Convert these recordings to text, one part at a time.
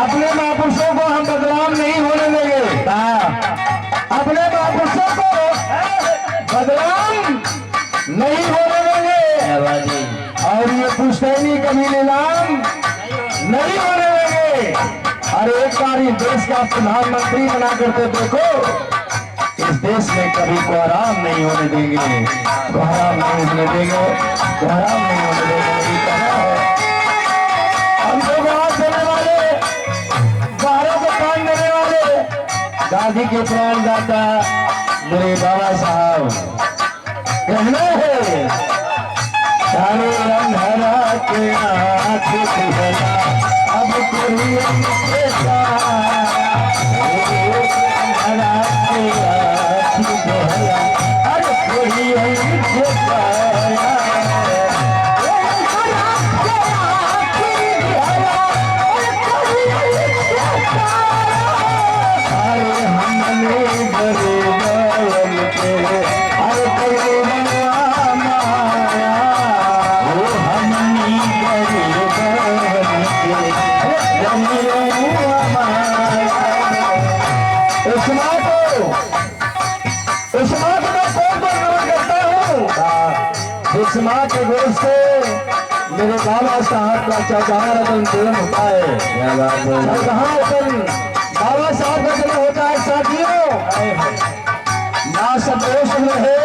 अपने महापुरुषों को हम बदनाम नहीं होने देंगे। अपने महापुरुषों को बदनाम नहीं होने देंगे और ये पुश्तैनी कभी नीलाम नहीं होने देंगे। और एक बार इस देश का प्रधानमंत्री बना करके देखो, इस देश में कभी को आराम नहीं होने देंगे, को आराम नहीं होने देंगे, को आराम नहीं होने देंगे। हमको बात देने वाले, बाहरों को काम देने वाले गांधी के प्राणदाता मेरे बाबा साहब कहना है, सारे अंधेरा के आँख खुला अब कोई हमसे अंधेरा के आँख खुला अब कोई हमसे माँ के गोद से मेरे बाबा साहब का चौदह जन्म होता है। बाबा साहब का जन्म होता है साथियों। माँ संतोष में है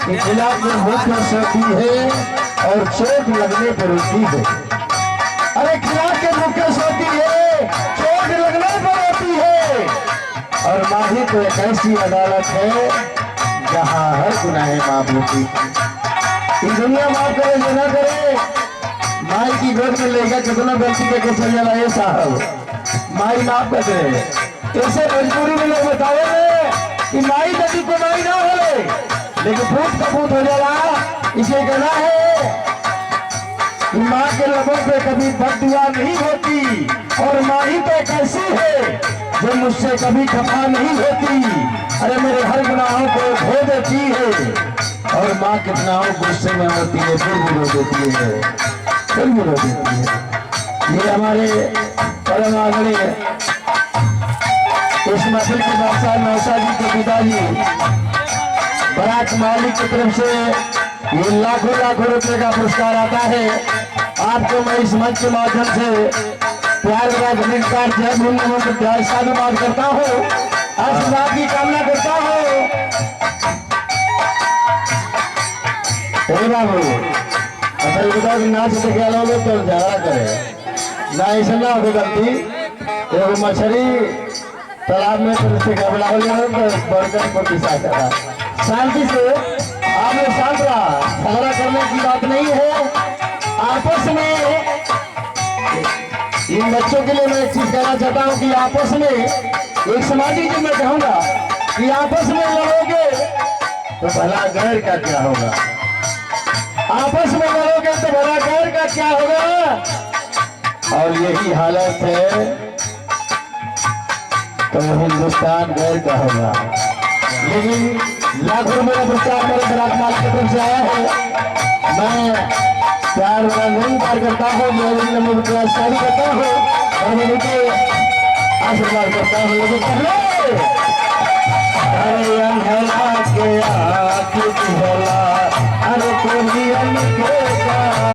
कि जिला में मुख्य सोती है और चोट लगने पर रोती है। अरे किला के मुख्य सोती है, चोट लगने पर रोती है। और माही तो एक ऐसी अदालत है जहाँ हर गुनाह माफ होती है। दुनिया माफ करे जो ना करे, माई की गोद में लेकर कितना गलती करके चल जाला ये साहब, माई माफ कर दे। ऐसे मजबूरी में लोग बताओगे कि माई नदी को माई ना हो, लेकिन फूट का फूट हो जाला। इसे कहना है कि माँ के लबों पे कभी बददुआ नहीं होती, और माँ ही तो कैसी है जो मुझसे कभी खफा नहीं होती। अरे मेरे हर गुनाहों को धो देती है, और माँ कितना गुस्से में होती है फिर भी रो देती है, फिर भी रो देती है। ये हमारे परम आदरणीय इस महफिल के बादशाह नौसा जी के पिताजी बराक मालिक की तरफ से ये लाखों लाखों रुपए का पुरस्कार आता है। आपको मैं इस मंच के माध्यम से प्यार भरा धन्यवाद जय भूमि प्यार साधुवाद करता हूँ, आशीर्वाद की कामना करता हूँ। बाबू असल बताओ कि नाच से क्या लोगे तो झगड़ा करे ना, ऐसा ना हो गलती। एगो मछली तालाब में से घबरा हो जाए तो बढ़कर को पिसा करा। शांति से आप लोग शांत रहा, झगड़ा करने की बात नहीं है। आपस में इन बच्चों के लिए मैं एक चीज कहना चाहता हूँ कि आपस में एक सामाजिक जो मैं कहूँगा कि आपस में लड़ोगे तो भला गैर का क्या होगा, आपस में लड़ोगे तो भला गैर का क्या होगा। और यही हालत है तो हिंदुस्तान गैर का होगा। लेकिन लाखों रुपये का प्रचार मेरे बरातमाल की तरफ से आया है। मैं प्यार नहीं प्यार करता हूँ, मैं शादी करता हूँ और मैं उनके आशीर्वाद करता हूँ। लेकिन पहले